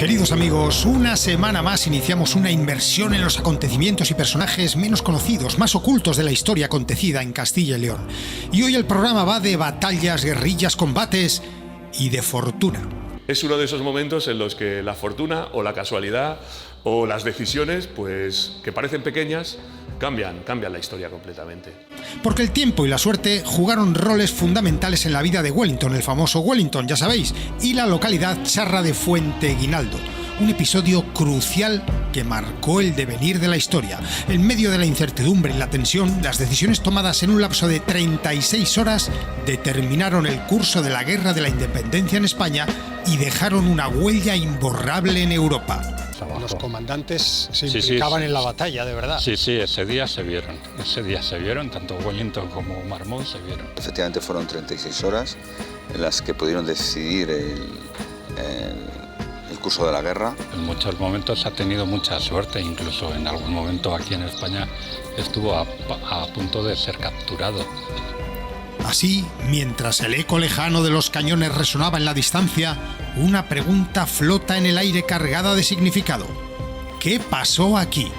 Queridos amigos, una semana más iniciamos una inmersión en los acontecimientos y personajes menos conocidos, más ocultos de la historia acontecida en Castilla y León. Y hoy el programa va de batallas, guerrillas, combates y de fortuna. Es uno de esos momentos en los que la fortuna o la casualidad o las decisiones, pues que parecen pequeñas, cambian la historia completamente. Porque el tiempo y la suerte jugaron roles fundamentales en la vida de Wellington, el famoso Wellington, ya sabéis, y la localidad charra de Fuenteguinaldo. Un episodio crucial que marcó el devenir de la historia. En medio de la incertidumbre y la tensión, las decisiones tomadas en un lapso de 36 horas determinaron el curso de la Guerra de la Independencia en España y dejaron una huella imborrable en Europa. Los comandantes se implicaban en la batalla, de verdad. Sí, ese día se vieron, tanto Wellington como Marmont se vieron. Efectivamente fueron 36 horas en las que pudieron decidir el curso de la guerra. En muchos momentos ha tenido mucha suerte, incluso en algún momento aquí en España estuvo a punto de ser capturado. Así, mientras el eco lejano de los cañones resonaba en la distancia, una pregunta flota en el aire cargada de significado. ¿Qué pasó aquí?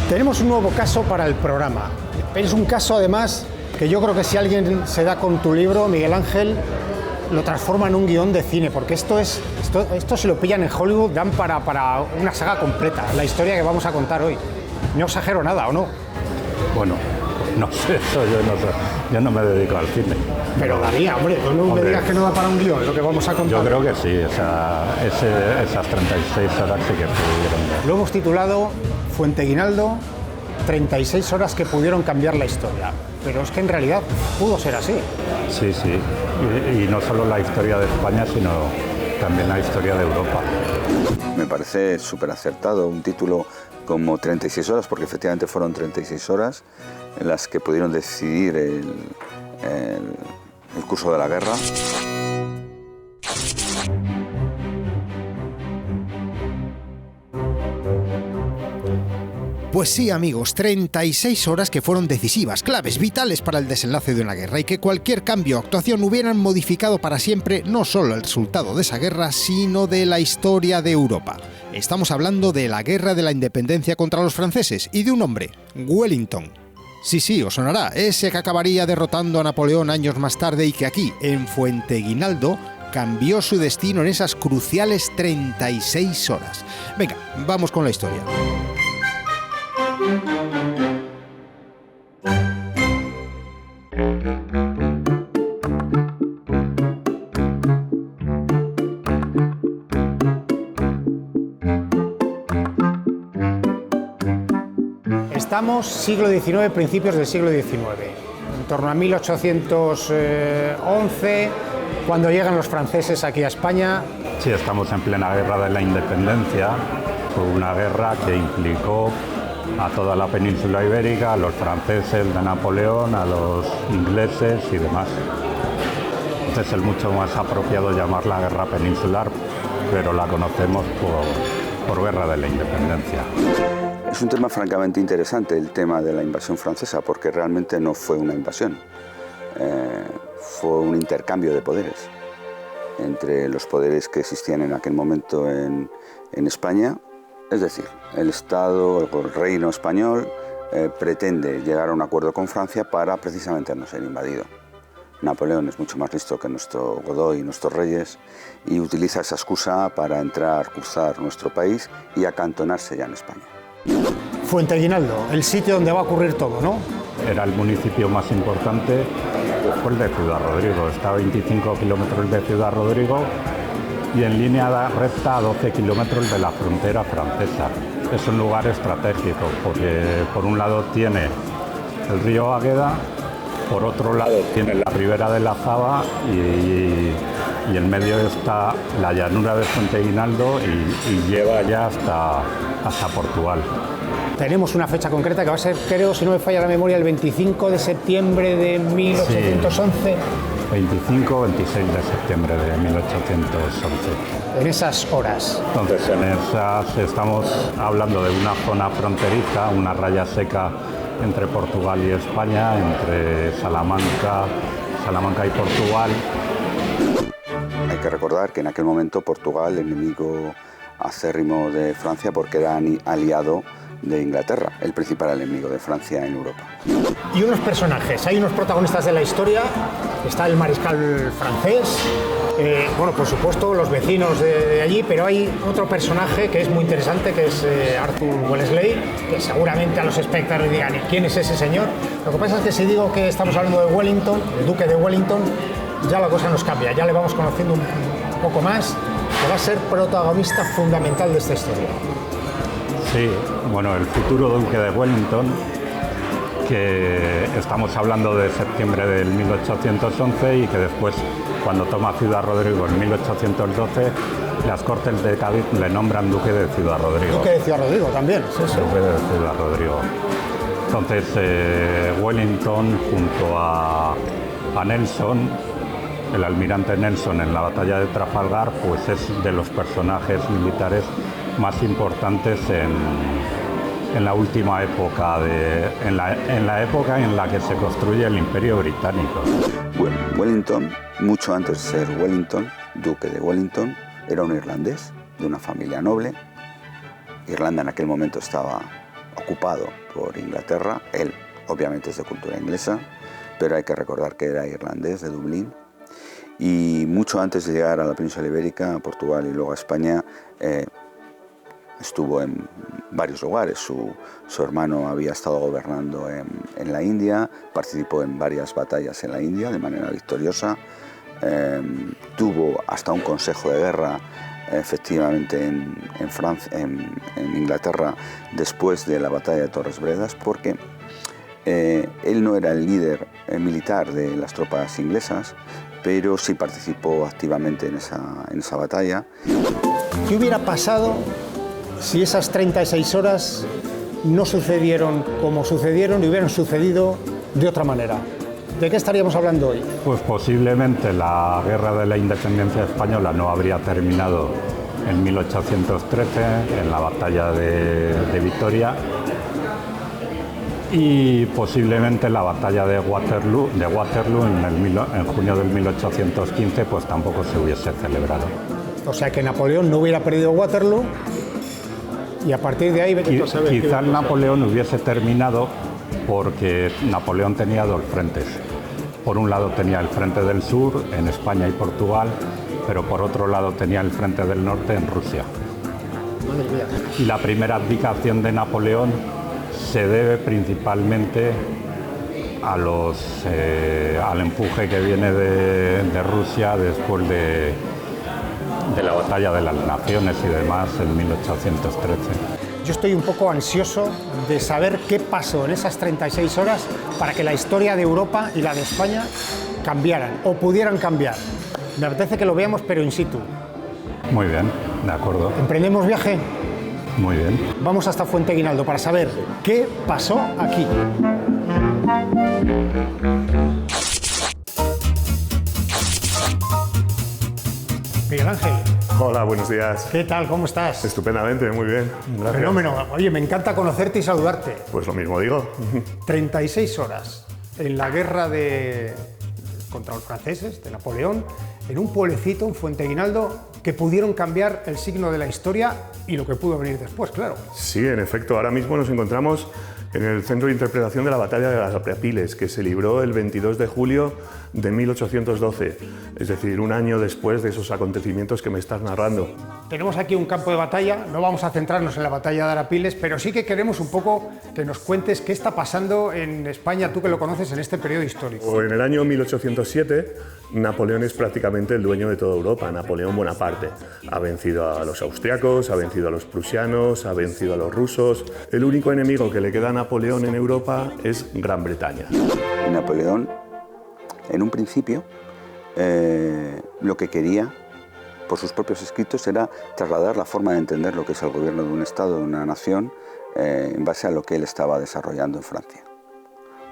Tenemos un nuevo caso para el programa. Es un caso, además, que yo creo que si alguien se da con tu libro, Miguel Ángel, lo transforma en un guión de cine, porque esto si lo pillan en Hollywood, dan para una saga completa, la historia que vamos a contar hoy. No exagero nada, ¿o no? Bueno, no sé, eso yo no me dedico al cine. Pero daría, hombre, tú no me digas que no da para un guión lo que vamos a contar. Yo creo que sí, esas 36 horas sí que pudieron ver. Lo hemos titulado Fuenteguinaldo, 36 horas que pudieron cambiar la historia. Pero es que en realidad pudo ser así. Sí, y no solo la historia de España, sino también la historia de Europa. Me parece súper acertado un título como 36 horas, porque efectivamente fueron 36 horas en las que pudieron decidir el curso de la guerra. Pues sí, amigos, 36 horas que fueron decisivas, claves, vitales para el desenlace de una guerra y que cualquier cambio o actuación hubieran modificado para siempre no solo el resultado de esa guerra, sino de la historia de Europa. Estamos hablando de la Guerra de la Independencia contra los franceses y de un hombre, Wellington. Sí, os sonará, ese que acabaría derrotando a Napoleón años más tarde y que aquí, en Fuenteguinaldo, cambió su destino en esas cruciales 36 horas. Venga, vamos con la historia. Estamos siglo XIX, principios del siglo XIX, en torno a 1811, cuando llegan los franceses aquí a España. Sí, estamos en plena guerra de la independencia. Fue una guerra que implicó a toda la península ibérica, a los franceses de Napoleón, a los ingleses y demás. Entonces es mucho más apropiado llamarla guerra peninsular, pero la conocemos por guerra de la independencia. Es un tema francamente interesante, el tema de la invasión francesa, porque realmente no fue una invasión, fue un intercambio de poderes entre los poderes que existían en aquel momento en España. Es decir, el Estado, el reino español, pretende llegar a un acuerdo con Francia para precisamente no ser invadido. Napoleón es mucho más listo que nuestro Godoy y nuestros reyes y utiliza esa excusa para entrar, cruzar nuestro país y acantonarse ya en España. Fuenteguinaldo, el sitio donde va a ocurrir todo, ¿no? Era el municipio más importante después de Ciudad Rodrigo. Está a 25 kilómetros de Ciudad Rodrigo y en línea recta a 12 kilómetros de la frontera francesa. Es un lugar estratégico porque por un lado tiene el río Águeda, por otro lado tiene la ribera de la Zaba y en medio está la llanura de Fuenteguinaldo y lleva ya hasta Portugal. Tenemos una fecha concreta que va a ser, creo, si no me falla la memoria, el 25 de septiembre de 1811. 25 o 26 de septiembre de 1811. En esas horas. Entonces, en esas estamos hablando de una zona fronteriza, una raya seca entre Portugal y España, entre Salamanca y Portugal. Hay que recordar que en aquel momento Portugal, enemigo acérrimo de Francia, porque era aliado de Inglaterra, el principal enemigo de Francia en Europa. Y unos personajes, hay unos protagonistas de la historia, está el mariscal francés, bueno, por supuesto, los vecinos de allí, pero hay otro personaje que es muy interesante, que es Arthur Wellesley, que seguramente a los espectadores digan, ¿quién es ese señor? Lo que pasa es que si digo que estamos hablando de Wellington, el duque de Wellington, ya la cosa nos cambia, ya le vamos conociendo un poco más, que va a ser protagonista fundamental de esta historia. Sí, bueno, el futuro duque de Wellington, que estamos hablando de septiembre del 1811 y que después, cuando toma Ciudad Rodrigo en 1812, las Cortes de Cádiz le nombran duque de Ciudad Rodrigo. Duque de Ciudad Rodrigo también, sí, sí. Duque de Ciudad Rodrigo. Entonces, Wellington junto a Nelson, el almirante Nelson en la batalla de Trafalgar, pues es de los personajes militares más importantes en la última época, en la época en la que se construye el Imperio Británico. Bueno, Wellington, mucho antes de ser Wellington, duque de Wellington, era un irlandés de una familia noble. Irlanda en aquel momento estaba ocupado por Inglaterra, él obviamente es de cultura inglesa, pero hay que recordar que era irlandés de Dublín. Y mucho antes de llegar a la península ibérica, a Portugal y luego a España, estuvo en varios lugares. Su hermano había estado gobernando en la India, participó en varias batallas en la India de manera victoriosa, tuvo hasta un consejo de guerra efectivamente en Inglaterra después de la batalla de Torres Vedras, porque él no era el líder militar de las tropas inglesas, pero sí participó activamente en esa batalla. ¿Qué hubiera pasado si esas 36 horas no sucedieron como sucedieron y hubieran sucedido de otra manera? ¿De qué estaríamos hablando hoy? Pues posiblemente la guerra de la independencia española no habría terminado en 1813, en la batalla de Vitoria, y posiblemente la batalla de Waterloo en junio del 1815 pues tampoco se hubiese celebrado. O sea que Napoleón no hubiera perdido Waterloo y a partir de ahí... Quizás Napoleón hubiese terminado porque Napoleón tenía dos frentes. Por un lado tenía el frente del sur en España y Portugal, pero por otro lado tenía el frente del norte en Rusia. Madre mía. Y la primera abdicación de Napoleón se debe principalmente al empuje que viene de Rusia después de la batalla de las naciones y demás en 1813. Yo estoy un poco ansioso de saber qué pasó en esas 36 horas para que la historia de Europa y la de España cambiaran o pudieran cambiar. Me apetece que lo veamos, pero in situ. Muy bien, de acuerdo. ¿Emprendemos viaje? Muy bien. Vamos hasta Fuenteguinaldo para saber qué pasó aquí. Miguel Ángel. Hola, buenos días. ¿Qué tal? ¿Cómo estás? Estupendamente, muy bien. Gracias. Fenómeno. Oye, me encanta conocerte y saludarte. Pues lo mismo digo. 36 horas en la guerra contra los franceses, de Napoleón, en un pueblecito, en Fuenteguinaldo, que pudieron cambiar el signo de la historia y lo que pudo venir después, claro. Sí, en efecto, ahora mismo nos encontramos en el centro de interpretación de la batalla de las Apiles, que se libró el 22 de julio de 1812, es decir, un año después de esos acontecimientos que me estás narrando. Tenemos aquí un campo de batalla, no vamos a centrarnos en la batalla de Arapiles, pero sí que queremos un poco que nos cuentes qué está pasando en España, tú que lo conoces, en este periodo histórico. En el año 1807, Napoleón es prácticamente el dueño de toda Europa, Napoleón Bonaparte. Ha vencido a los austriacos, ha vencido a los prusianos, ha vencido a los rusos. El único enemigo que le queda a Napoleón en Europa es Gran Bretaña. Napoleón, en un principio, lo que quería, por sus propios escritos, era trasladar la forma de entender lo que es el gobierno de un Estado, de una nación, en base a lo que él estaba desarrollando en Francia.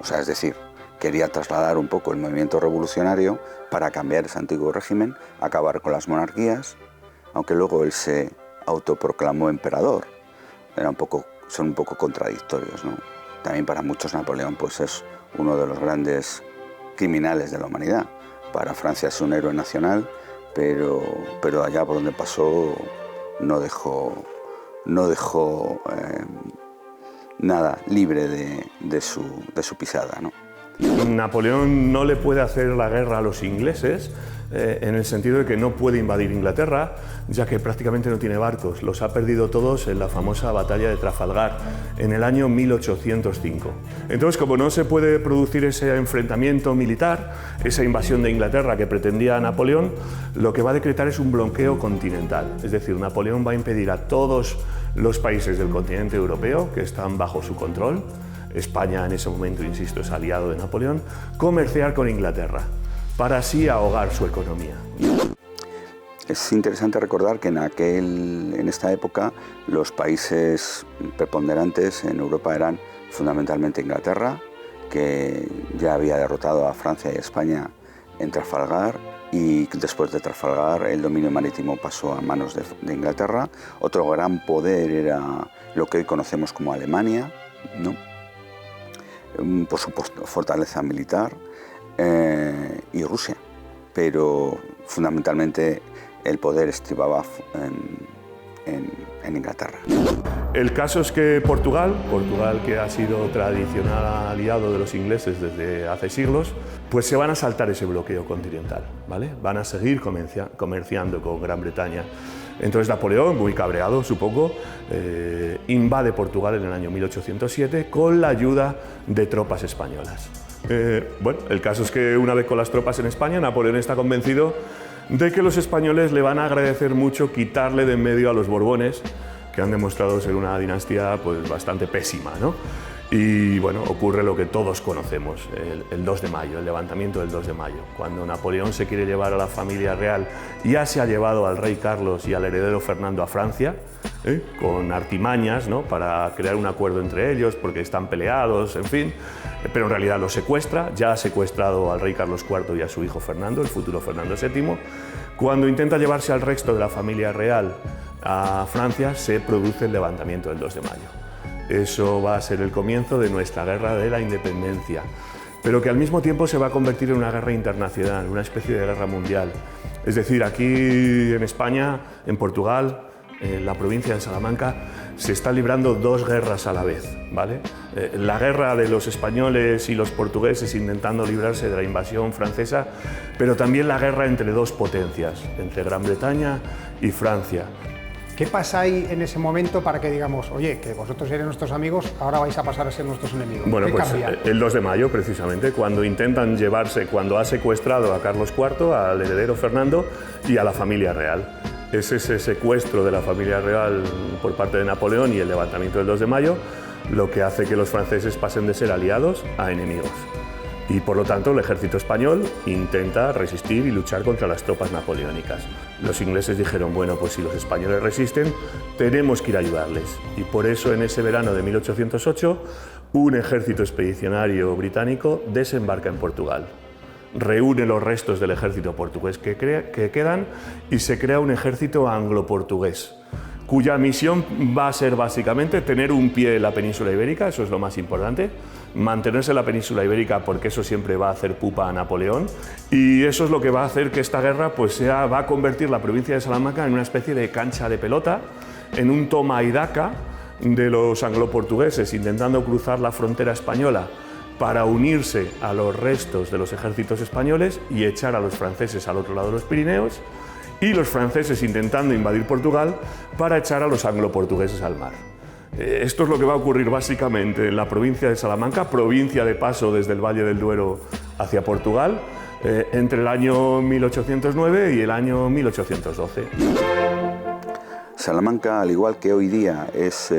O sea, es decir, quería trasladar un poco el movimiento revolucionario para cambiar ese antiguo régimen, acabar con las monarquías, aunque luego él se autoproclamó emperador. Son un poco contradictorios, ¿no? También para muchos Napoleón pues es uno de los grandes criminales de la humanidad. Para Francia es un héroe nacional, pero allá por donde pasó no dejó nada libre de su pisada, ¿no? Napoleón no le puede hacer la guerra a los ingleses en el sentido de que no puede invadir Inglaterra, ya que prácticamente no tiene barcos. Los ha perdido todos en la famosa batalla de Trafalgar en el año 1805. Entonces, como no se puede producir ese enfrentamiento militar, esa invasión de Inglaterra que pretendía Napoleón, lo que va a decretar es un bloqueo continental. Es decir, Napoleón va a impedir a todos los países del continente europeo que están bajo su control, España en ese momento, insisto, es aliado de Napoleón, comerciar con Inglaterra, para así ahogar su economía. Es interesante recordar que en esta época los países preponderantes en Europa eran fundamentalmente Inglaterra, que ya había derrotado a Francia y a España en Trafalgar, y después de Trafalgar el dominio marítimo pasó a manos de Inglaterra. Otro gran poder era lo que hoy conocemos como Alemania, ¿no? Por supuesto, fortaleza militar, y Rusia, pero fundamentalmente el poder estribaba en Inglaterra. El caso es que Portugal, que ha sido tradicional aliado de los ingleses desde hace siglos, pues se van a saltar ese bloqueo continental, ¿vale? Van a seguir comerciando con Gran Bretaña. Entonces Napoleón, muy cabreado, supongo, invade Portugal en el año 1807 con la ayuda de tropas españolas. Bueno, el caso es que una vez con las tropas en España, Napoleón está convencido de que los españoles le van a agradecer mucho quitarle de en medio a los Borbones, que han demostrado ser una dinastía pues, bastante pésima, ¿no? Y bueno, ocurre lo que todos conocemos, el 2 de mayo, el levantamiento del 2 de mayo, cuando Napoleón se quiere llevar a la familia real, ya se ha llevado al rey Carlos y al heredero Fernando a Francia, con artimañas, ¿no? Para crear un acuerdo entre ellos, porque están peleados, en fin, pero en realidad los secuestra, ya ha secuestrado al rey Carlos IV y a su hijo Fernando, el futuro Fernando VII. Cuando intenta llevarse al resto de la familia real a Francia, se produce el levantamiento del 2 de mayo. Eso va a ser el comienzo de nuestra guerra de la independencia, pero que al mismo tiempo se va a convertir en una guerra internacional, una especie de guerra mundial. Es decir, aquí en España, en Portugal, en la provincia de Salamanca, se están librando dos guerras a la vez, ¿vale? La guerra de los españoles y los portugueses intentando librarse de la invasión francesa, pero también la guerra entre dos potencias, entre Gran Bretaña y Francia. ¿Qué pasa ahí en ese momento para que digamos, oye, que vosotros eres nuestros amigos, ahora vais a pasar a ser nuestros enemigos? Bueno, ¿Qué pues cambia? el 2 de mayo, precisamente, cuando intentan llevarse, cuando ha secuestrado a Carlos IV, al heredero Fernando y a la familia real. Es ese secuestro de la familia real por parte de Napoleón y el levantamiento del 2 de mayo lo que hace que los franceses pasen de ser aliados a enemigos. Y por lo tanto el ejército español intenta resistir y luchar contra las tropas napoleónicas. Los ingleses dijeron, bueno, pues si los españoles resisten, tenemos que ir a ayudarles. Y por eso en ese verano de 1808, un ejército expedicionario británico desembarca en Portugal. Reúne los restos del ejército portugués que quedan y se crea un ejército anglo-portugués, cuya misión va a ser básicamente tener un pie en la península ibérica, eso es lo más importante, mantenerse en la península ibérica porque eso siempre va a hacer pupa a Napoleón, y eso es lo que va a hacer que esta guerra pues va a convertir la provincia de Salamanca en una especie de cancha de pelota, en un toma y daca de los anglo-portugueses intentando cruzar la frontera española para unirse a los restos de los ejércitos españoles y echar a los franceses al otro lado de los Pirineos, y los franceses intentando invadir Portugal para echar a los anglo-portugueses al mar. Esto es lo que va a ocurrir básicamente en la provincia de Salamanca, provincia de paso desde el Valle del Duero hacia Portugal, entre el año 1809 y el año 1812. Salamanca, al igual que hoy día, es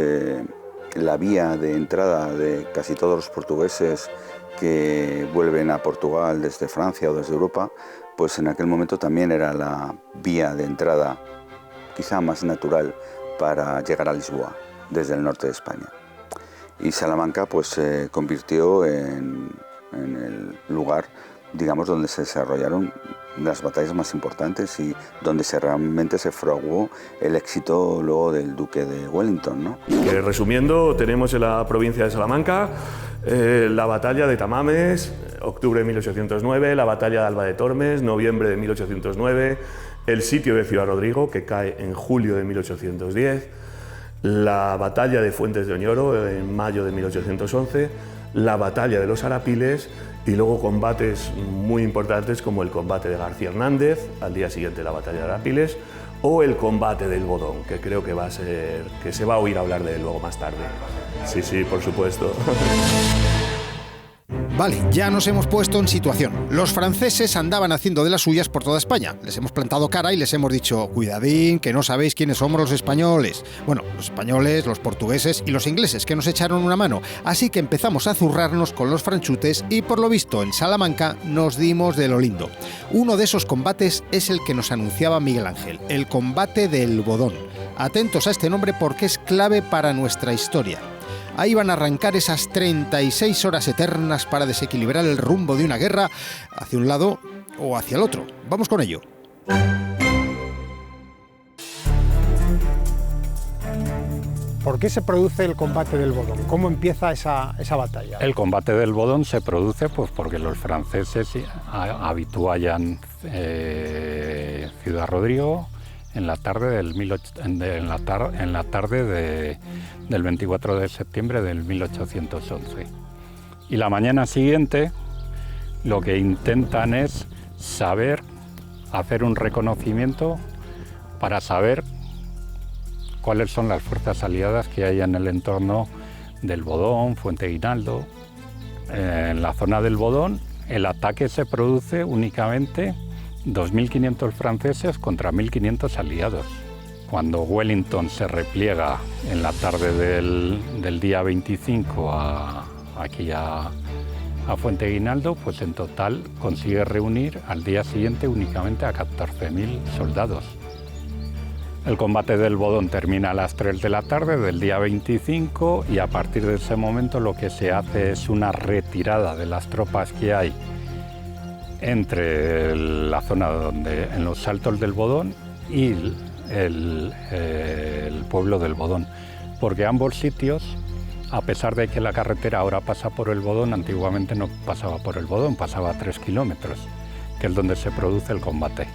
la vía de entrada de casi todos los portugueses que vuelven a Portugal desde Francia o desde Europa, pues en aquel momento también era la vía de entrada quizá más natural para llegar a Lisboa, desde el norte de España. Y Salamanca pues se convirtió en el lugar, digamos, donde se desarrollaron las batallas más importantes y donde realmente se fraguó el éxito luego del duque de Wellington, ¿no? Resumiendo, tenemos en la provincia de Salamanca la batalla de Tamames, octubre de 1809, la batalla de Alba de Tormes, noviembre de 1809, el sitio de Ciudad Rodrigo, que cae en julio de 1810, la batalla de Fuentes de Oñoro en mayo de 1811, la batalla de los Arapiles y luego combates muy importantes como el combate de García Hernández, al día siguiente la batalla de Arapiles, o el combate del Bodón, que creo que se va a oír hablar de él luego más tarde. Sí, por supuesto. Vale, ya nos hemos puesto en situación. Los franceses andaban haciendo de las suyas por toda España. Les hemos plantado cara y les hemos dicho, cuidadín, que no sabéis quiénes somos los españoles. Bueno, los españoles, los portugueses y los ingleses, que nos echaron una mano. Así que empezamos a zurrarnos con los franchutes y, por lo visto, en Salamanca nos dimos de lo lindo. Uno de esos combates es el que nos anunciaba Miguel Ángel, el combate del Bodón. Atentos a este nombre porque es clave para nuestra historia. Ahí van a arrancar esas 36 horas eternas para desequilibrar el rumbo de una guerra hacia un lado o hacia el otro. Vamos con ello. ¿Por qué se produce el combate del Bodón? ¿Cómo empieza esa batalla? El combate del Bodón se produce pues, porque los franceses habituallan Ciudad Rodrigo en la tarde del 24 de septiembre del 1811. Y la mañana siguiente lo que intentan es hacer un reconocimiento para saber cuáles son las fuerzas aliadas que hay en el entorno del Bodón, Fuenteguinaldo. En la zona del Bodón el ataque se produce únicamente 2.500 franceses contra 1.500 aliados. Cuando Wellington se repliega en la tarde del día 25 aquí a Fuenteguinaldo, pues en total consigue reunir al día siguiente únicamente a 14.000 soldados. El combate del Bodón termina a las 3 de la tarde del día 25 y a partir de ese momento lo que se hace es una retirada de las tropas que hay entre la zona en los Saltos del Bodón y el pueblo del Bodón, porque ambos sitios, a pesar de que la carretera ahora pasa por el Bodón, antiguamente no pasaba por el Bodón, pasaba a 3 kilómetros, que es donde se produce el combate.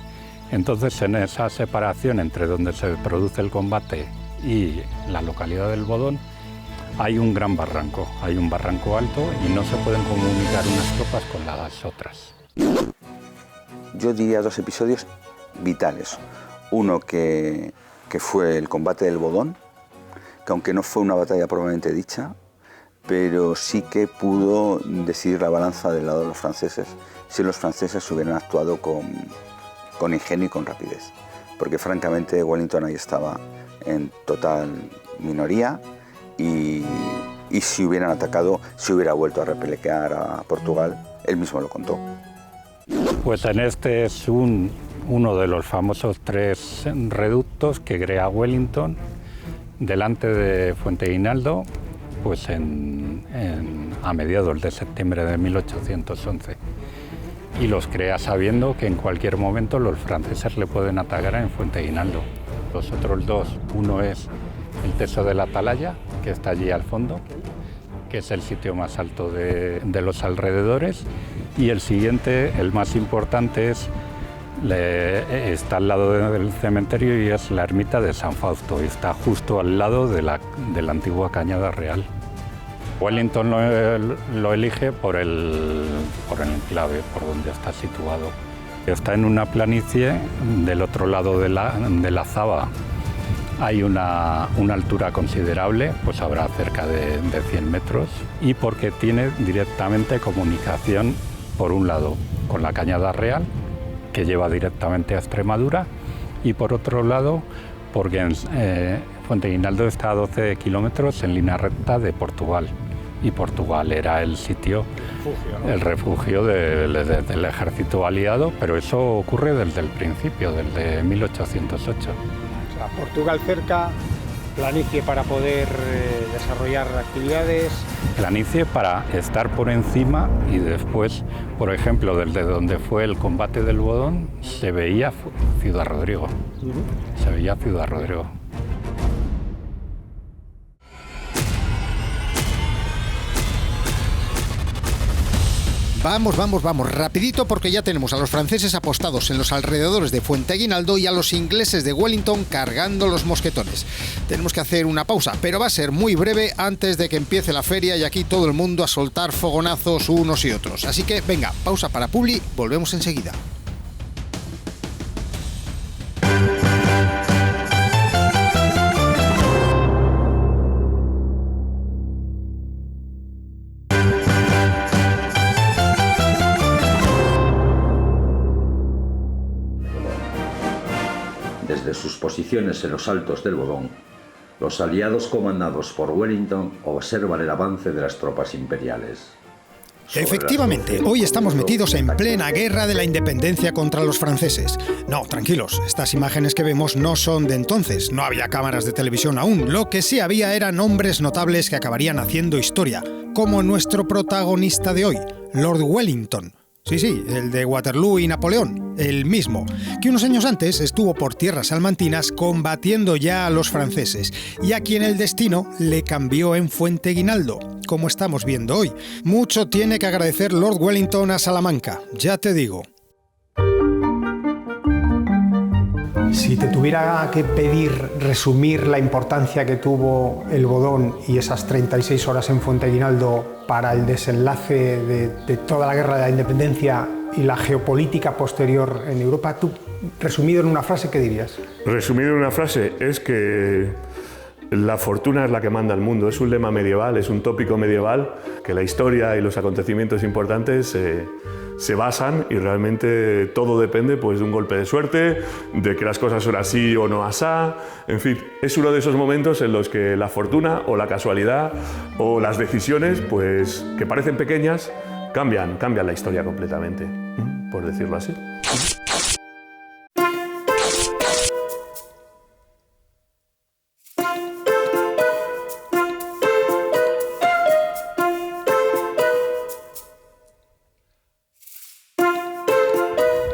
Entonces, en esa separación entre donde se produce el combate y la localidad del Bodón, hay un gran barranco, hay un barranco alto y no se pueden comunicar unas tropas con las otras. Yo diría 2 episodios vitales. Uno que fue el combate del Bodón, que aunque no fue una batalla propiamente dicha, pero sí que pudo decidir la balanza del lado de los franceses si los franceses hubieran actuado con ingenio y con rapidez. Porque francamente Wellington ahí estaba en total minoría y si hubieran atacado, si hubiera vuelto a repelear a Portugal, él mismo lo contó. Pues en este es uno de los famosos 3 reductos que crea Wellington delante de Fuenteguinaldo, pues a mediados de septiembre de 1811. Y los crea sabiendo que en cualquier momento los franceses le pueden atacar en Fuenteguinaldo. Los otros 2, uno es el Teso de la Atalaya, que está allí al fondo, que es el sitio más alto de los alrededores, y el siguiente, el más importante, está al lado del cementerio y es la ermita de San Fausto, y está justo al lado de la antigua Cañada Real. Wellington lo elige por el enclave, por donde está situado. Está en una planicie, del otro lado de la Zaba hay una altura considerable, pues habrá cerca de 100 metros, y porque tiene directamente comunicación, por un lado, con la Cañada Real, que lleva directamente a Extremadura, y por otro lado, porque Fuenteguinaldo está a 12 kilómetros en línea recta de Portugal, y Portugal era el sitio, el refugio del ejército aliado, pero eso ocurre desde el principio, desde 1808. O sea, Portugal cerca, planicie para poder desarrollar actividades. Planicie para estar por encima y después, por ejemplo, desde donde fue el combate del Bodón, se veía Ciudad Rodrigo. Se veía Ciudad Rodrigo. Vamos, rapidito porque ya tenemos a los franceses apostados en los alrededores de Fuenteaguinaldo y a los ingleses de Wellington cargando los mosquetones. Tenemos que hacer una pausa, pero va a ser muy breve antes de que empiece la feria y aquí todo el mundo a soltar fogonazos unos y otros. Así que venga, pausa para Publi, volvemos enseguida. Desde sus posiciones en los altos del Bodón, los aliados comandados por Wellington observan el avance de las tropas imperiales. Efectivamente, hoy estamos metidos en plena guerra de la independencia contra los franceses. No, tranquilos, estas imágenes que vemos no son de entonces, no había cámaras de televisión aún, lo que sí había eran hombres notables que acabarían haciendo historia, como nuestro protagonista de hoy, Lord Wellington. Sí, el de Waterloo y Napoleón, el mismo, que unos años antes estuvo por tierras salmantinas combatiendo ya a los franceses y a quien el destino le cambió en Fuenteaguinaldo, como estamos viendo hoy. Mucho tiene que agradecer Lord Wellington a Salamanca, ya te digo. Si te tuviera que pedir resumir la importancia que tuvo el Bodón y esas 36 horas en Fuenteaguinaldo para el desenlace de toda la guerra de la independencia y la geopolítica posterior en Europa, tú, resumido en una frase, ¿qué dirías? Resumido en una frase, es que la fortuna es la que manda el mundo. Es un lema medieval, es un tópico medieval, que la historia y los acontecimientos importantes se basan y realmente todo depende pues, de un golpe de suerte, de que las cosas son así o no asá. En fin, es uno de esos momentos en los que la fortuna o la casualidad o las decisiones, pues, que parecen pequeñas, cambian la historia completamente, por decirlo así.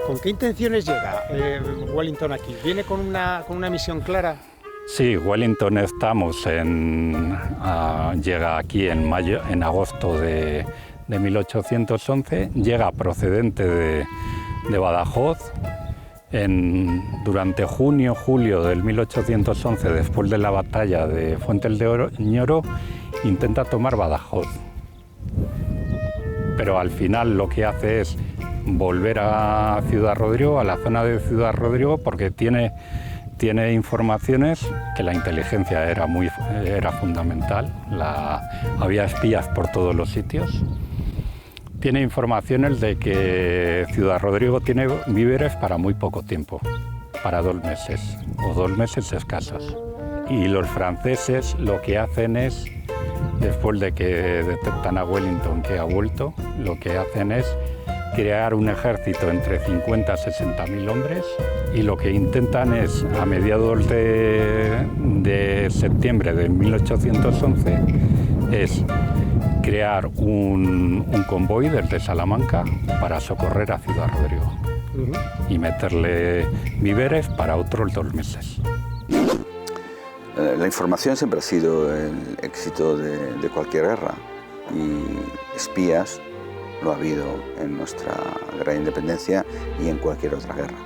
¿Con qué intenciones llega Wellington aquí? ¿Viene con una misión clara? Sí, Wellington llega aquí en agosto de 1811, llega procedente de Badajoz. Durante junio-julio del 1811, después de la batalla de Fuentes de Oñoro, intenta tomar Badajoz. Pero al final lo que hace es volver a Ciudad Rodrigo, a la zona de Ciudad Rodrigo, porque tiene informaciones que la inteligencia era fundamental. Había espías por todos los sitios. Tiene informaciones de que Ciudad Rodrigo tiene víveres para muy poco tiempo, para 2 meses o 2 meses escasos. Y los franceses lo que hacen es, después de que detectan a Wellington que ha vuelto, lo que hacen es crear un ejército entre 50 y 60.000 hombres, y lo que intentan es, a mediados de septiembre de 1811, es crear un convoy desde Salamanca para socorrer a Ciudad Rodrigo y meterle víveres para otros 2 meses. La información siempre ha sido el éxito de cualquier guerra, y espías lo ha habido en nuestra guerra de independencia y en cualquier otra guerra.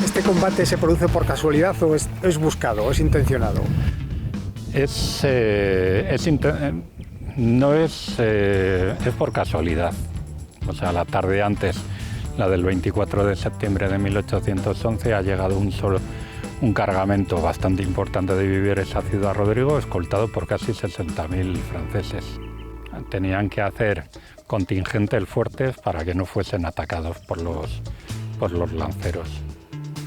¿Este combate se produce por casualidad o es buscado, es intencionado? Es por casualidad. O sea, la tarde antes, la del 24 de septiembre de 1811, ha llegado un cargamento bastante importante de víveres a Ciudad Rodrigo, escoltado por casi 60.000 franceses. Tenían que hacer contingentes fuertes para que no fuesen atacados por los lanceros.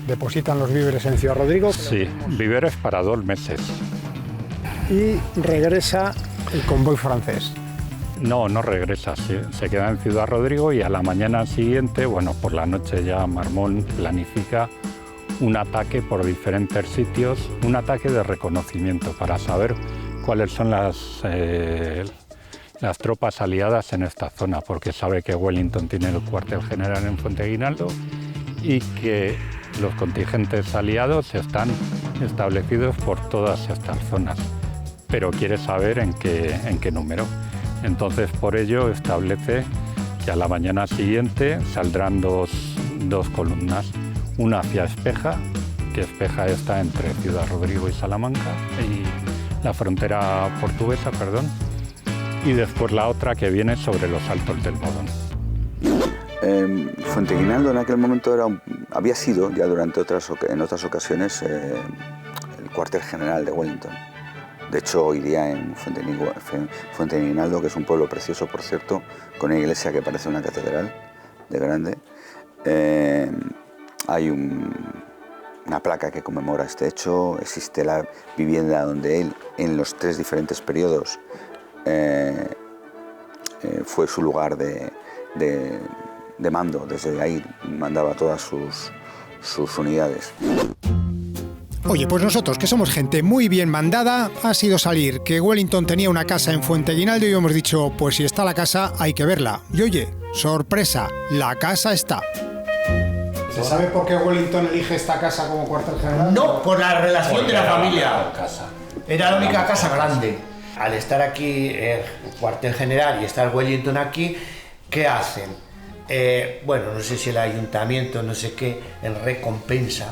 ¿Depositan los víveres en Ciudad Rodrigo? Sí, víveres para 2 meses. Y regresa el convoy francés. No regresa, se queda en Ciudad Rodrigo, y a la mañana siguiente, por la noche ya Marmont planifica un ataque por diferentes sitios, un ataque de reconocimiento para saber cuáles son las tropas aliadas en esta zona, porque sabe que Wellington tiene el cuartel general en Fuenteguinaldo y que los contingentes aliados están establecidos por todas estas zonas, pero quiere saber en qué número. Entonces, por ello, establece que a la mañana siguiente saldrán dos columnas, una hacia Espeja, que Espeja está entre Ciudad Rodrigo y Salamanca, y la frontera portuguesa, perdón, y después la otra que viene sobre los Altos del Bodón. Fuenteguinaldo en aquel momento había sido, ya en otras ocasiones, el cuartel general de Wellington. De hecho, hoy día en Fuenteguinaldo, que es un pueblo precioso, por cierto, con una iglesia que parece una catedral de grande, hay una placa que conmemora este hecho. Existe la vivienda donde él, en los 3 diferentes periodos, fue su lugar de mando. Desde ahí mandaba todas sus unidades. Oye, pues nosotros, que somos gente muy bien mandada, ha sido salir que Wellington tenía una casa en Fuenteguinaldo y hemos dicho, pues si está la casa, hay que verla. Y oye, sorpresa, la casa está. ¿Se sabe por qué Wellington elige esta casa como cuartel general? No, por la relación de la familia. Era la única casa grande. Al estar aquí el cuartel general y estar Wellington aquí, ¿qué hacen? Bueno, no sé si el ayuntamiento, no sé qué, en recompensa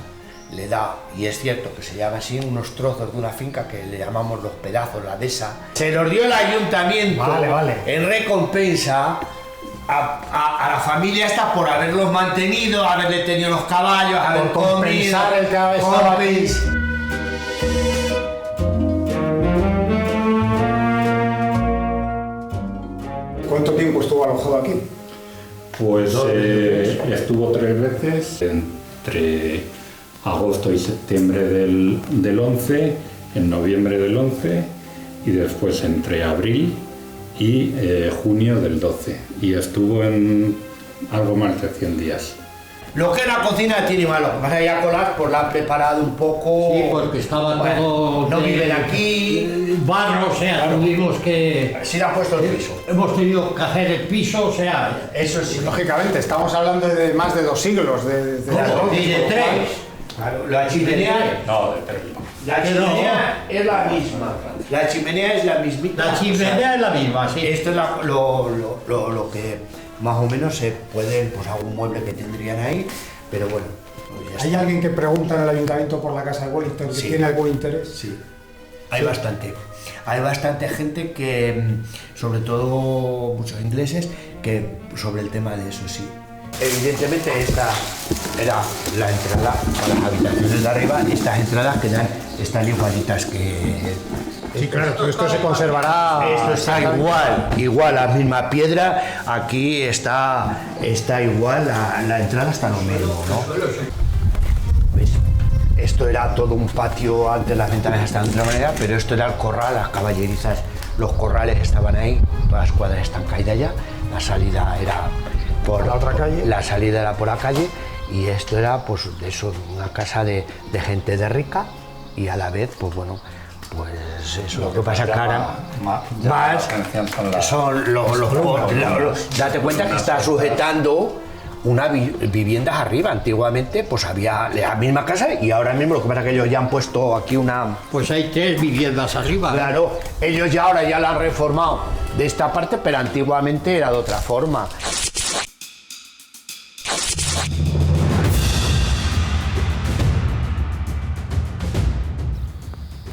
le da, y es cierto que se llama así, unos trozos de una finca que le llamamos los pedazos, la dehesa. Se los dio el ayuntamiento en recompensa a la familia esta por haberlos mantenido, haberle tenido los caballos, haber comido, el que estaba aquí. ¿Cuánto tiempo estuvo alojado aquí? Pues estuvo 3 veces, entre agosto y septiembre del 11, en noviembre del 11 y después entre abril y junio del 12. Y estuvo en algo más de 100 días. Lo que la cocina tiene malo, vas a ir a colar, pues la han preparado un poco. Sí, porque estaba todo. No viven aquí. Barro, o sea, tuvimos que. Sí, le han puesto el piso. Hemos tenido que hacer el piso, o sea. Eso sí. Lógicamente, estamos hablando de más de 2 siglos. De 3. Claro, la chimenea. No, de 3. La chimenea es la misma. La chimenea es la mismita. La chimenea es la misma, sí. Esto es lo que más o menos se puede, pues algún mueble que tendrían ahí, pero bueno. Pues ¿Hay alguien que pregunta en el ayuntamiento por la casa de Wellington que tiene algún interés? Sí, hay bastante. Hay bastante gente que, sobre todo muchos ingleses, que sobre el tema de eso, sí. Evidentemente esta era la entrada para las habitaciones de arriba, y estas entradas están igualitas que... Sí, claro, todo esto se conservará. Esto está igual, la misma piedra. Aquí está igual, la entrada está lo mismo, ¿no? ¿Ves? Esto era todo un patio, antes las ventanas estaban de otra manera, pero esto era el corral, las caballerizas, los corrales estaban ahí, todas las cuadras están caídas ya, la salida era por la otra calle. La salida era por la calle, y esto era pues de eso, una casa de gente de rica, y a la vez, pues bueno, pues eso, lo que pasa que ahora más son los date cuenta que está sujetando unas viviendas arriba. Antiguamente pues había la misma casa, y ahora mismo lo que pasa es que ellos ya han puesto aquí una... Pues hay 3 viviendas arriba. Claro, ellos ya ahora ya la han reformado de esta parte, pero antiguamente era de otra forma.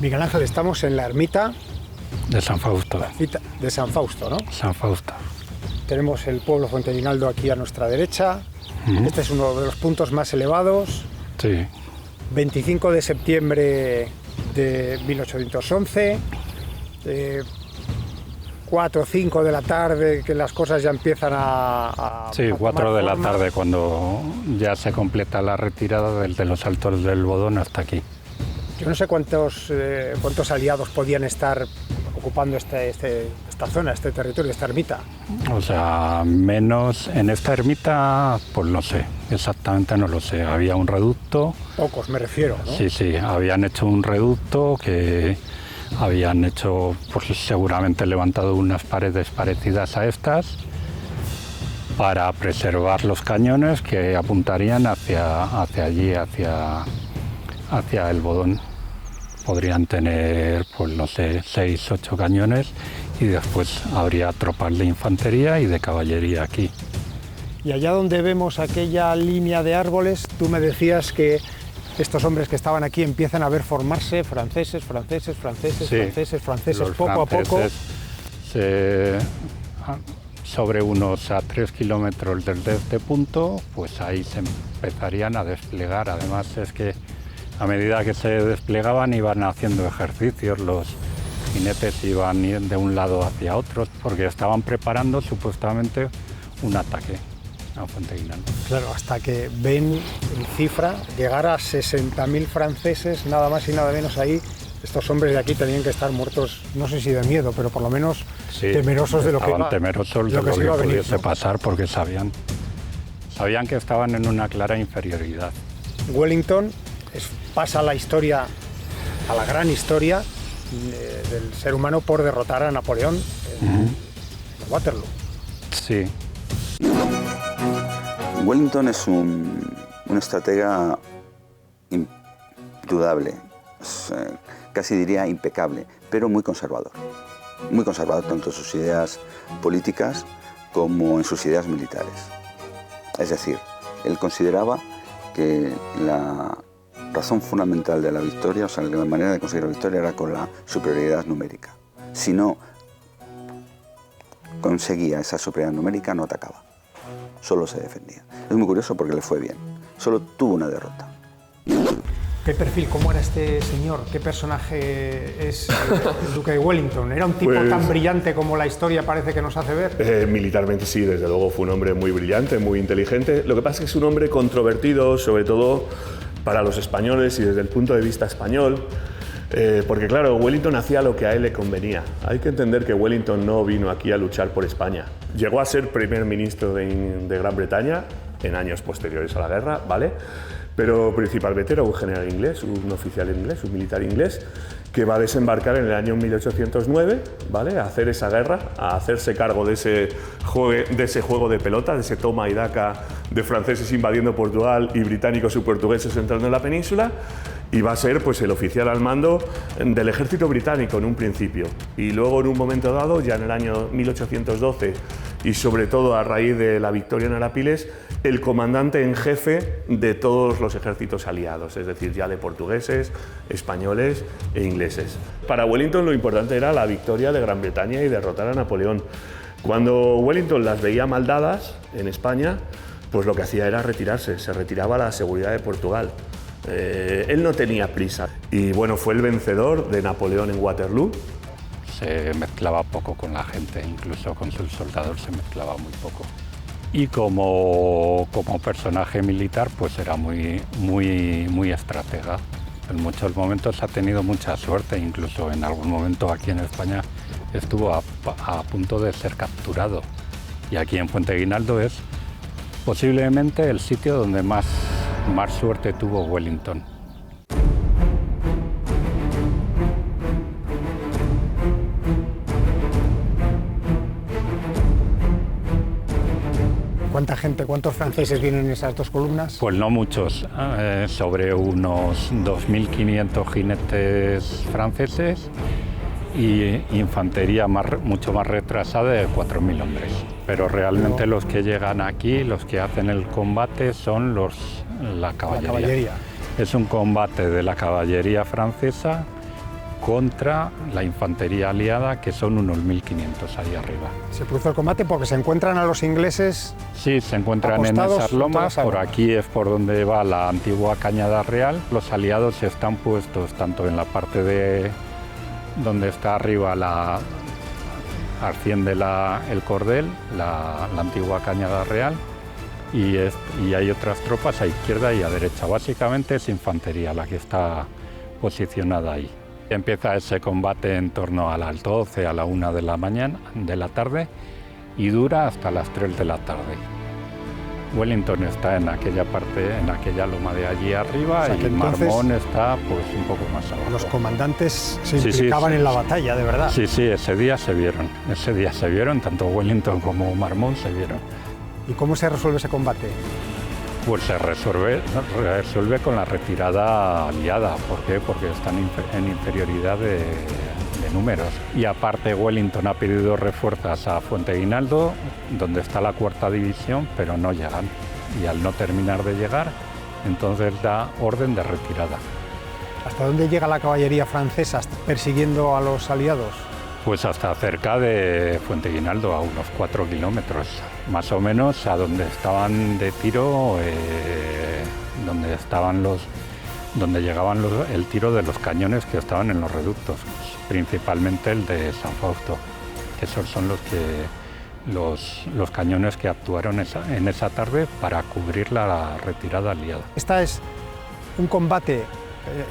Miguel Ángel, estamos en la ermita De San Fausto. De San Fausto, ¿no? San Fausto. Tenemos el pueblo Fuenteguinaldo aquí a nuestra derecha. Este es uno de los puntos más elevados. Sí. 25 de septiembre de 1811. 4 o 5 de la tarde, que las cosas ya empiezan a Sí, 4 de la tarde, cuando ya se completa la retirada desde los Altos del Bodón hasta aquí. Yo no sé cuántos aliados podían estar ocupando esta zona, este territorio, esta ermita. O sea, menos en esta ermita, pues no sé, exactamente no lo sé. Había un reducto. Pocos, me refiero, ¿no? Sí, habían hecho un reducto que habían hecho, pues seguramente levantado unas paredes parecidas a estas para preservar los cañones que apuntarían hacia allí, hacia el Bodón. Podrían tener, pues no sé, 6, 8 cañones y después habría tropas de infantería y de caballería aquí. Y allá donde vemos aquella línea de árboles, tú me decías que estos hombres que estaban aquí empiezan a ver formarse franceses, poco a poco. Sobre unos a 3 kilómetros desde este punto, pues ahí se empezarían a desplegar. Además es que a medida que se desplegaban iban haciendo ejercicios, los jinetes iban de un lado hacia otro, porque estaban preparando supuestamente un ataque a Fuenteguinaldo. Claro, hasta que ven en cifra llegar a 60.000 franceses, nada más y nada menos ahí. Estos hombres de aquí tenían que estar muertos, no sé si de miedo, pero por lo menos sí, temerosos de lo que iba, temerosos de lo que pudiese pasar, porque sabían que estaban en una clara inferioridad. Wellington pasa a la historia, a la gran historia del ser humano por derrotar a Napoleón en Waterloo. Sí. Wellington es un estratega indudable, casi diría impecable, pero muy conservador. Muy conservador tanto en sus ideas políticas como en sus ideas militares. Es decir, él consideraba que la razón fundamental de la victoria, o sea, la manera de conseguir la victoria era con la superioridad numérica. Si no conseguía esa superioridad numérica, no atacaba, solo se defendía. Es muy curioso porque le fue bien, solo tuvo una derrota. ¿Qué perfil, cómo era este señor? ¿Qué personaje es el duque de Wellington? ¿Era un tipo tan brillante como la historia parece que nos hace ver? Militarmente sí, desde luego fue un hombre muy brillante, muy inteligente. Lo que pasa es que es un hombre controvertido, sobre todo para los españoles y desde el punto de vista español, porque claro, Wellington hacía lo que a él le convenía. Hay que entender que Wellington no vino aquí a luchar por España. Llegó a ser primer ministro de Gran Bretaña en años posteriores a la guerra, ¿vale? Pero principalmente era un general inglés, un oficial inglés, un militar inglés, que va a desembarcar en el año 1809, ¿vale? A hacer esa guerra, a hacerse cargo de ese juego de pelota, de ese toma y daca de franceses invadiendo Portugal y británicos y portugueses entrando en la península, y va a ser pues, el oficial al mando del ejército británico en un principio. Y luego en un momento dado, ya en el año 1812, y sobre todo a raíz de la victoria en Arapiles, el comandante en jefe de todos los ejércitos aliados, es decir, ya de portugueses, españoles e ingleses. Para Wellington lo importante era la victoria de Gran Bretaña y derrotar a Napoleón. Cuando Wellington las veía mal dadas en España, pues lo que hacía era retirarse, se retiraba a la seguridad de Portugal. Él no tenía prisa y bueno, fue el vencedor de Napoleón en Waterloo. Se mezclaba poco con la gente, incluso con sus soldados se mezclaba muy poco. Y como personaje militar, pues era muy estratega. En muchos momentos ha tenido mucha suerte, incluso en algún momento aquí en España estuvo a punto de ser capturado. Y aquí en Fuenteguinaldo es posiblemente el sitio donde más suerte tuvo Wellington. ¿Cuánta gente, cuántos franceses vienen en esas dos columnas? Pues no muchos, sobre unos 2.500 jinetes franceses y infantería mucho más retrasada de 4.000 hombres. Pero realmente los que llegan aquí, los que hacen el combate son la caballería. Es un combate de la caballería francesa contra la infantería aliada, que son unos 1.500 ahí arriba. Se produce el combate porque se encuentran a los ingleses. Sí, se encuentran en esas lomas, por aquí es por donde va la antigua Cañada Real. Los aliados están puestos tanto en la parte de donde está arriba asciende el cordel, la antigua Cañada Real, y hay otras tropas a izquierda y a derecha. Básicamente es infantería la que está posicionada ahí. Empieza ese combate en torno a las 12, a la 1 de la tarde, y dura hasta las 3 de la tarde. Wellington está en aquella parte, en aquella loma de allí arriba, O sea, que y entonces Marmont está pues un poco más abajo. Los comandantes se Sí, implicaban sí. en la batalla, de verdad. Sí, sí, ese día se vieron, tanto Wellington como Marmont se vieron. ¿Y cómo se resuelve ese combate? Pues se resuelve con la retirada aliada. ¿Por qué? Porque están en inferioridad de números. Y aparte Wellington ha pedido refuerzos a Fuenteguinaldo, donde está la 4ª división, pero no llegan. Y al no terminar de llegar, entonces da orden de retirada. ¿Hasta dónde llega la caballería francesa persiguiendo a los aliados? Pues hasta cerca de Fuenteguinaldo, a unos 4 kilómetros, más o menos a donde estaban de tiro, donde llegaban el tiro de los cañones que estaban en los reductos, principalmente el de San Fausto, que esos son los cañones que actuaron en esa tarde para cubrir la retirada aliada. Esta es un combate,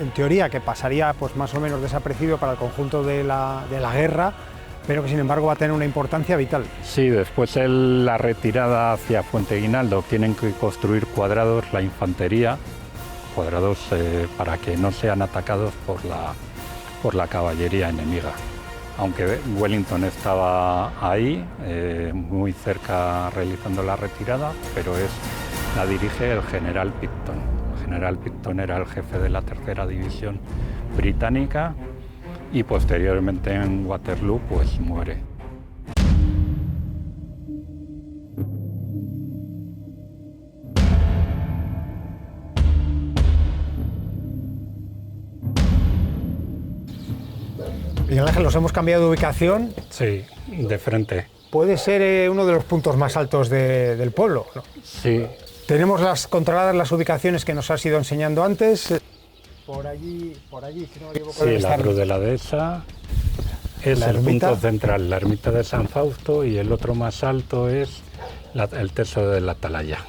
en teoría, que pasaría pues más o menos desapercibido para el conjunto de la guerra, pero que sin embargo va a tener una importancia vital. Sí, después la retirada hacia Fuenteguinaldo tienen que construir cuadrados la infantería, cuadrados para que no sean atacados por la caballería enemiga. Aunque Wellington estaba ahí, muy cerca realizando la retirada, pero la dirige el general Picton. El general Picton era el jefe de la 3ª división británica y posteriormente en Waterloo pues muere. Miguel Ángel, nos hemos cambiado de ubicación. Sí, de frente. Puede ser uno de los puntos más altos del pueblo, ¿no? Sí. Tenemos controladas las ubicaciones que nos has ido enseñando antes. Por allí, si no me equivoco, Sí, la Cruz de la Dehesa es el punto central, la ermita de San Fausto, y el otro más alto es el Teso de la Atalaya.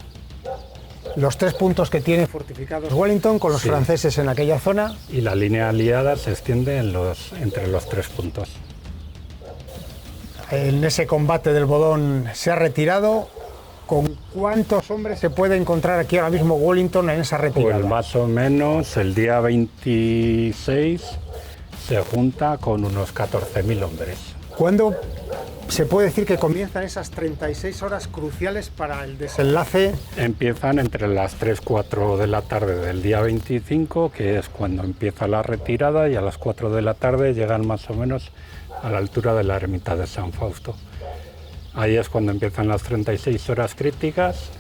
Los 3 puntos que tiene fortificados Wellington con los franceses en aquella zona. Y la línea aliada se extiende entre los 3 puntos. En ese combate del Bodón se ha retirado. ¿Con cuántos hombres se puede encontrar aquí ahora mismo Wellington en esa retirada? Pues más o menos el día 26 se junta con unos 14.000 hombres. ¿Cuándo se puede decir que comienzan esas 36 horas cruciales para el desenlace? Empiezan entre las 3-4 de la tarde del día 25, que es cuando empieza la retirada, y a las 4 de la tarde llegan más o menos a la altura de la ermita de San Fausto. Ahí es cuando empiezan las 36 horas críticas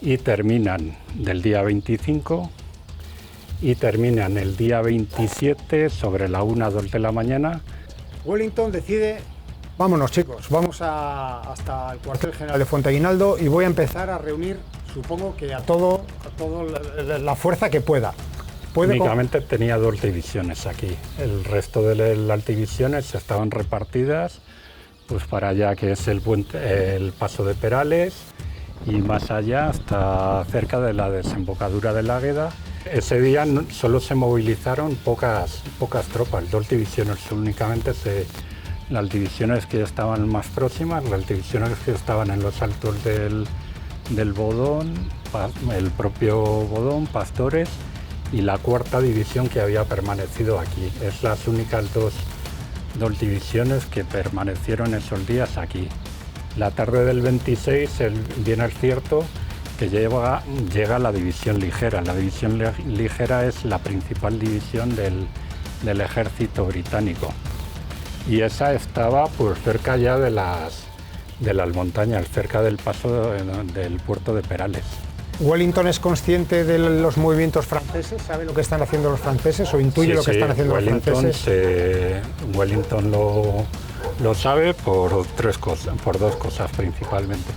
y terminan del día 25 y terminan el día 27 sobre la 1-2 de la mañana. Wellington decide, vámonos chicos, vamos hasta el cuartel general de Fuenteguinaldo y voy a empezar a reunir, supongo que a todo la fuerza que pueda. Únicamente tenía 2 divisiones aquí, el resto de las divisiones estaban repartidas pues para allá, que es el paso de Perales, y más allá hasta cerca de la desembocadura del Águeda. Ese día solo se movilizaron pocas tropas, 2 divisiones únicamente, las divisiones que estaban más próximas, las divisiones que estaban en los altos del Bodón, el propio Bodón, Pastores, y la 4ª división que había permanecido aquí. Es las únicas dos divisiones que permanecieron esos días aquí. La tarde del 26, bien es cierto que llega la división ligera. La división ligera es la principal división del ejército británico. Y esa estaba pues cerca ya de las montañas, cerca del paso del puerto de Perales. ¿Wellington es consciente de los movimientos franceses? ¿Sabe lo que están haciendo los franceses o intuye lo que están haciendo los franceses? Wellington lo sabe por 2 cosas principalmente.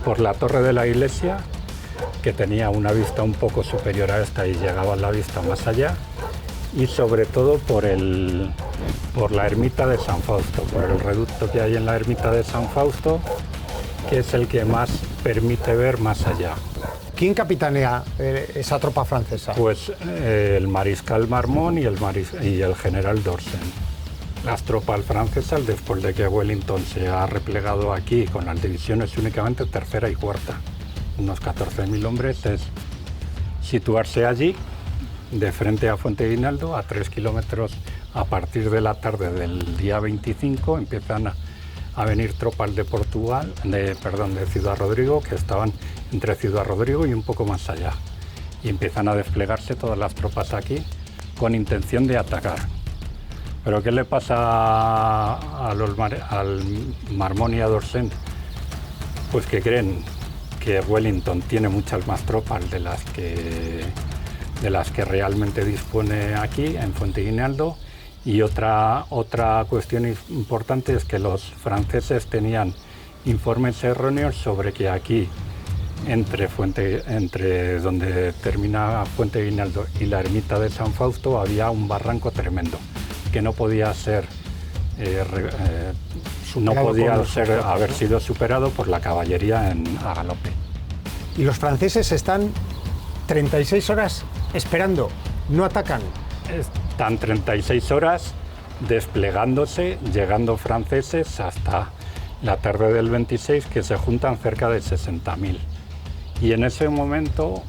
Por la torre de la iglesia, que tenía una vista un poco superior a esta y llegaba la vista más allá, y sobre todo por la ermita de San Fausto, por el reducto que hay en la ermita de San Fausto, que es el que más permite ver más allá. ¿Quién capitanea esa tropa francesa? Pues el mariscal Marmont y el general Dorsen. Las tropas francesas, después de que Wellington se ha replegado aquí con las divisiones únicamente 3ª y 4ª. unos 14.000 hombres, es situarse allí, de frente a Fuenteguinaldo, a 3 kilómetros. A partir de la tarde del día 25 empiezan a venir tropas de de Ciudad Rodrigo, que estaban entre Ciudad Rodrigo y un poco más allá. Y empiezan a desplegarse todas las tropas aquí con intención de atacar. Pero ¿qué le pasa al Marmont y a D'Orsay? Pues que creen que Wellington tiene muchas más tropas de las que realmente dispone aquí en Fuenteguinaldo. Y otra cuestión importante es que los franceses tenían informes erróneos sobre que aquí, entre donde termina Fuenteguinaldo y la ermita de San Fausto, había un barranco tremendo que no podía ser haber sido superado por la caballería a galope. Y los franceses están 36 horas esperando, no atacan. Están 36 horas desplegándose, llegando franceses hasta la tarde del 26, que se juntan cerca de 60.000. Y en ese momento,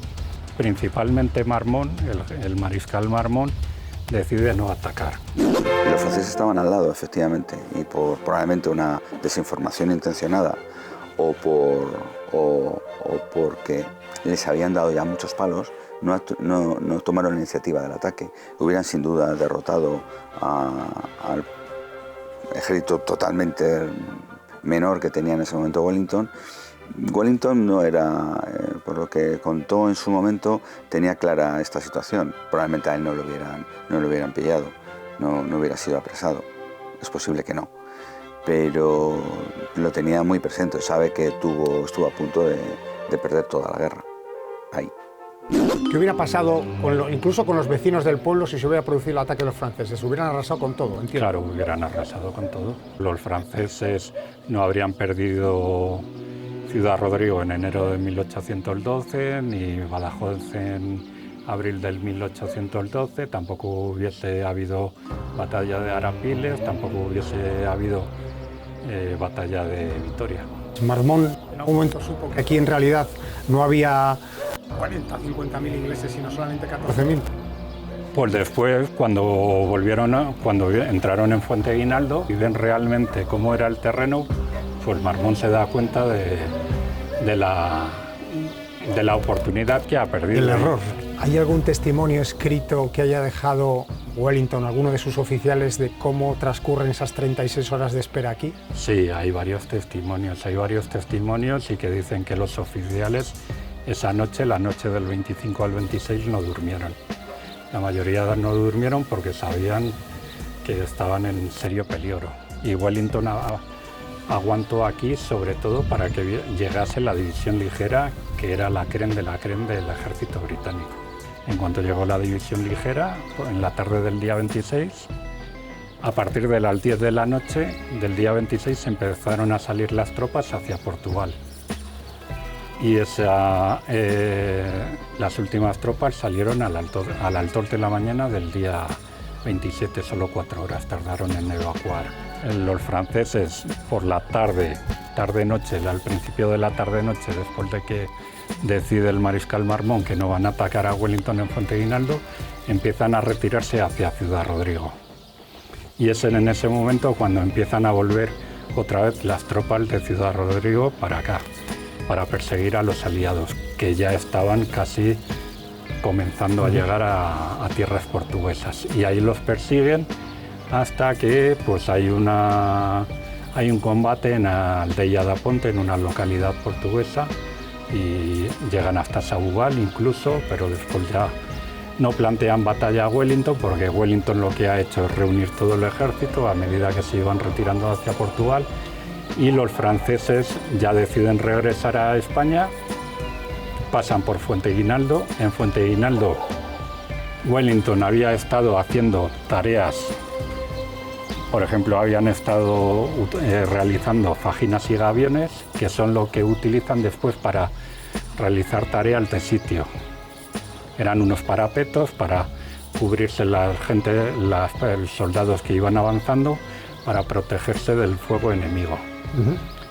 principalmente Marmont, el mariscal Marmont, decide no atacar. Y los franceses estaban al lado, efectivamente, y por probablemente una desinformación intencionada o porque les habían dado ya muchos palos, no tomaron la iniciativa del ataque. Hubieran sin duda derrotado al ejército totalmente menor que tenía en ese momento Wellington. Wellington no era, por lo que contó en su momento, tenía clara esta situación. Probablemente a él no lo hubieran pillado, no hubiera sido apresado. Es posible que no, pero lo tenía muy presente. Sabe que estuvo a punto de perder toda la guerra ahí. ¿Qué hubiera pasado incluso con los vecinos del pueblo si se hubiera producido el ataque de los franceses? ¿Hubieran arrasado con todo? ¿Entiendes? Claro, hubieran arrasado con todo. Los franceses no habrían perdido Ciudad Rodrigo en enero de 1812, ni Badajoz en abril del 1812, tampoco hubiese habido batalla de Arapiles, tampoco hubiese habido batalla de Vitoria. Marmont en algún momento supo que aquí en realidad no había 40, 50.000 ingleses, sino solamente 14.000. Pues después, cuando entraron en Fuenteguinaldo y ven realmente cómo era el terreno, pues Marmont se da cuenta de la oportunidad que ha perdido. El error. ¿Hay algún testimonio escrito que haya dejado Wellington, alguno de sus oficiales, de cómo transcurren esas 36 horas de espera aquí? Sí, hay varios testimonios y que dicen que los oficiales esa noche, la noche del 25 al 26, no durmieron. La mayoría no durmieron porque sabían que estaban en serio peligro. Y Wellington aguantó aquí sobre todo para que llegase la división ligera, que era la crème de la crème del ejército británico. En cuanto llegó la división ligera, en la tarde del día 26, a partir de las 10 de la noche del día 26 empezaron a salir las tropas hacia Portugal. Y las últimas tropas salieron al altor de la mañana del día 27, solo 4 horas tardaron en evacuar. Los franceses por la tarde-noche, al principio de la tarde-noche, después de que decide el mariscal Marmont que no van a atacar a Wellington en Fuenteguinaldo, empiezan a retirarse hacia Ciudad Rodrigo. Y es en ese momento cuando empiezan a volver otra vez las tropas de Ciudad Rodrigo para acá, para perseguir a los aliados, que ya estaban casi comenzando a llegar a tierras portuguesas. Y ahí los persiguen hasta que pues, hay un combate en Aldeia da Ponte, en una localidad portuguesa, y llegan hasta Sabugal incluso, pero después ya no plantean batalla a Wellington, porque Wellington lo que ha hecho es reunir todo el ejército a medida que se iban retirando hacia Portugal, y los franceses ya deciden regresar a España, pasan por Fuenteguinaldo. En Fuenteguinaldo Wellington había estado haciendo tareas, por ejemplo, habían estado realizando fajinas y gaviones, que son lo que utilizan después para realizar tareas de sitio. Eran unos parapetos para cubrirse los soldados que iban avanzando para protegerse del fuego enemigo.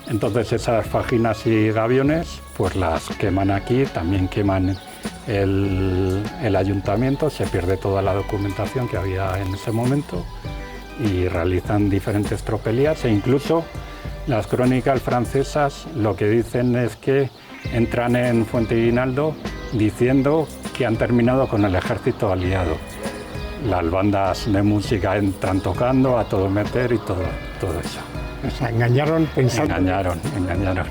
Entonces esas fajinas y gaviones pues las queman aquí, también queman el ayuntamiento, se pierde toda la documentación que había en ese momento y realizan diferentes tropelías, e incluso las crónicas francesas lo que dicen es que entran en Fuenteguinaldo diciendo que han terminado con el ejército aliado. Las bandas de música entran tocando a todo meter y todo eso. O sea, engañaron pensando... Engañaron.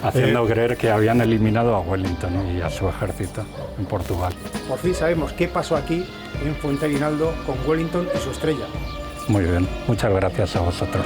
Haciendo creer que habían eliminado a Wellington y a su ejército en Portugal. Por fin sabemos qué pasó aquí en Fuenteguinaldo con Wellington y su estrella. Muy bien, muchas gracias a vosotros.